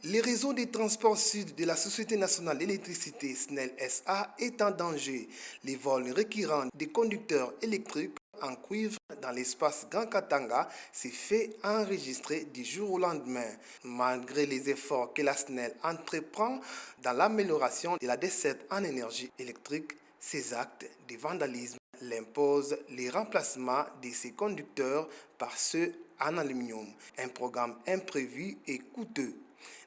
Le réseau des transports sud de la Société nationale d'électricité SNEL SA est en danger. Les vols récurrents des conducteurs électriques en cuivre dans l'espace Grand Katanga s'est fait enregistrer du jour au lendemain. Malgré les efforts que la SNEL entreprend dans l'amélioration de la desserte en énergie électrique, ces actes de vandalisme l'imposent le remplacement de ces conducteurs par ceux en aluminium, un programme imprévu et coûteux.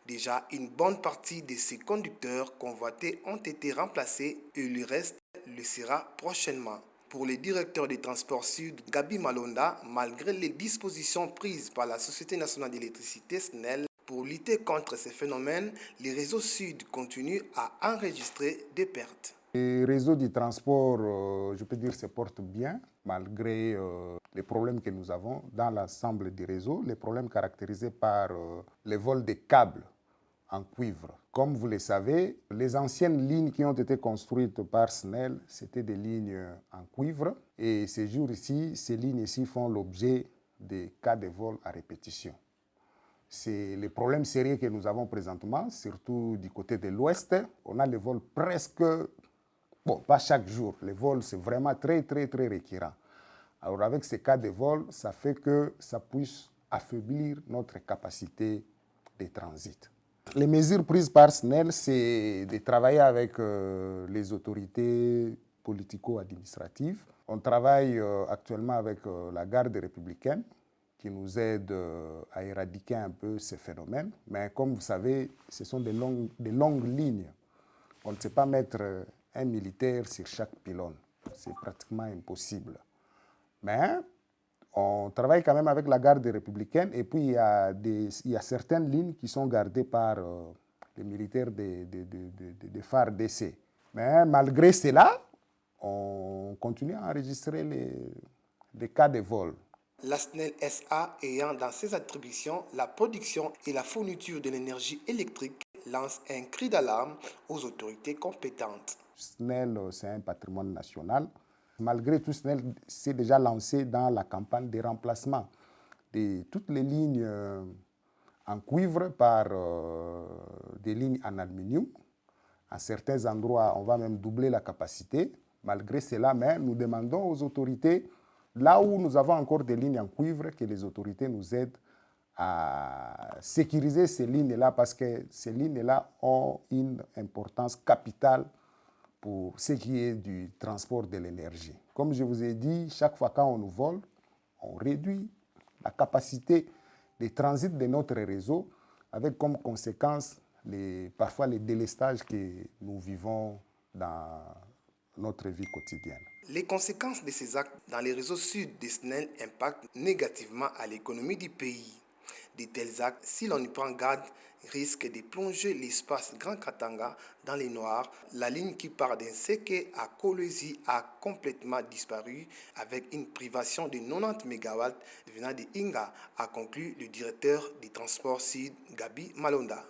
Déjà, une bonne partie de ces conducteurs convoités ont été remplacés et le reste le sera prochainement. Pour le directeur des transports sud, Gabi Malonda, malgré les dispositions prises par la Société nationale d'électricité SNEL pour lutter contre ces phénomènes, les réseaux sud continuent à enregistrer des pertes. Les réseaux du transport, je peux dire, se portent bien, malgré les problèmes que nous avons dans l'ensemble des réseaux, les problèmes caractérisés par les vols des câbles en cuivre. Comme vous le savez, les anciennes lignes qui ont été construites par SNEL, c'était des lignes en cuivre. Et ces jours-ci, ces lignes ici font l'objet des cas de vol à répétition. C'est les problèmes sérieux que nous avons présentement, surtout du côté de l'Ouest. On a les vols presque, bon, pas chaque jour. Les vols, c'est vraiment très récurrent. Alors avec ces cas de vol, ça fait que ça puisse affaiblir notre capacité de transit. Les mesures prises par SNEL, c'est de travailler avec les autorités politico-administratives. On travaille actuellement avec la garde républicaine qui nous aide à éradiquer un peu ces phénomènes. Mais comme vous savez, ce sont des longues lignes. On ne sait pas mettre un militaire sur chaque pylône. C'est pratiquement impossible. Mais on travaille quand même avec la garde républicaine et puis il y a certaines lignes qui sont gardées par les militaires des FARDC. Mais malgré cela, on continue à enregistrer les cas de vol. La SNEL SA ayant dans ses attributions la production et la fourniture de l'énergie électrique lance un cri d'alarme aux autorités compétentes. SNEL, c'est un patrimoine national. Malgré tout, SNEL s'est déjà lancé dans la campagne de remplacement de toutes les lignes en cuivre par des lignes en aluminium. À certains endroits, on va même doubler la capacité. Malgré cela, mais nous demandons aux autorités, là où nous avons encore des lignes en cuivre, que les autorités nous aident à sécuriser ces lignes-là parce que ces lignes-là ont une importance capitale pour ce qui est du transport de l'énergie. Comme je vous ai dit, chaque fois quand on nous vole, on réduit la capacité de transit de notre réseau avec comme conséquence parfois les délestages que nous vivons dans notre vie quotidienne. Les conséquences de ces actes dans les réseaux sud de SNEL impactent négativement à l'économie du pays. De tels actes, si l'on y prend garde, risquent de plonger l'espace Grand Katanga dans les noirs. La ligne qui part d'un Seke à Kolwezi a complètement disparu avec une privation de 90 MW venant de Inga, a conclu le directeur des transports sud, Gabi Malonda.